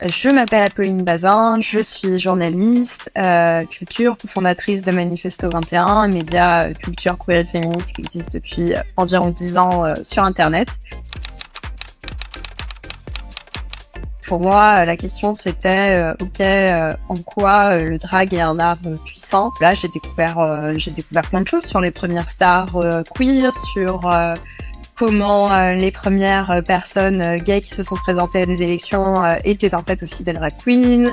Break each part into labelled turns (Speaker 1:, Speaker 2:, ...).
Speaker 1: Je m'appelle Apolline Bazin, je suis journaliste, culture, fondatrice de Manifesto 21, un média culture queer et féministe qui existe depuis environ 10 ans sur Internet. Pour moi, la question c'était, en quoi le drag est un art puissant. Là, j'ai découvert plein de choses sur les premières stars queer, sur comment les premières personnes gays qui se sont présentées à des élections étaient en fait aussi des drag queens.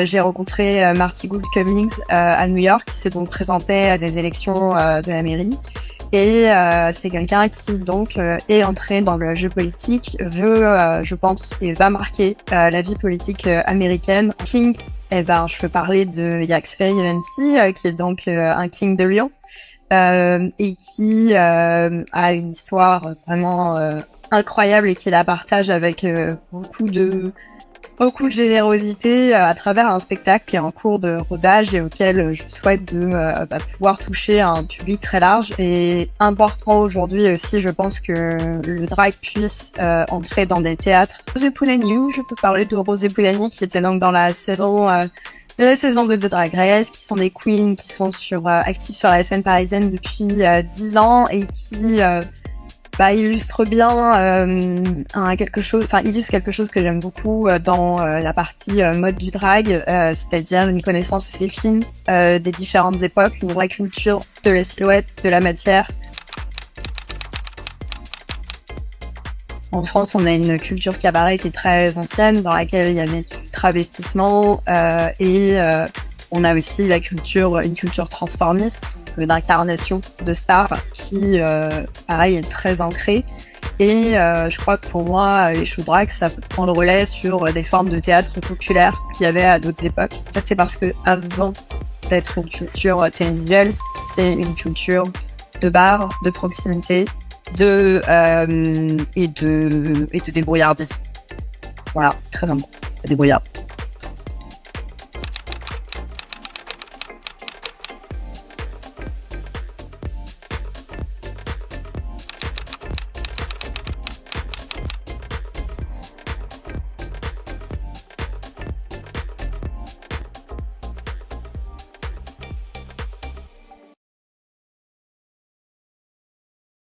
Speaker 1: J'ai rencontré Marty Gould Cummings à New York, qui s'est donc présenté à des élections de la mairie. Et c'est quelqu'un qui donc est entré dans le jeu politique, veut, je pense, et va marquer la vie politique américaine. King, je peux parler de Yaxley Yancey, qui est donc un King de Lyon, et qui a une histoire vraiment incroyable et qui la partage avec beaucoup de générosité à travers un spectacle qui est en cours de rodage et auquel je souhaite de pouvoir toucher un public très large. Et important aujourd'hui aussi, je pense que le drag puisse entrer dans des théâtres. Rosé Poulaniou, je peux parler de Rosé Poulaniou qui était donc dans la saison 2 de Drag Race, qui sont des queens qui sont actifs sur la scène parisienne depuis 10 ans et qui illustre bien illustre quelque chose que j'aime beaucoup dans la partie mode du drag, c'est-à-dire une connaissance assez fine des différentes époques, une vraie culture de la silhouette, de la matière. En France, on a une culture cabaret qui est très ancienne, dans laquelle il y avait du travestissement et on a aussi une culture transformiste, d'incarnation de stars qui, pareil, est très ancrée. Et je crois que pour moi, les shows drag, ça peut prendre le relais sur des formes de théâtre populaire qu'il y avait à d'autres époques. En fait, c'est parce que avant d'être une culture télévisuelle, c'est une culture de bar, de proximité, et de débrouillardise. Voilà, très important, débrouillard.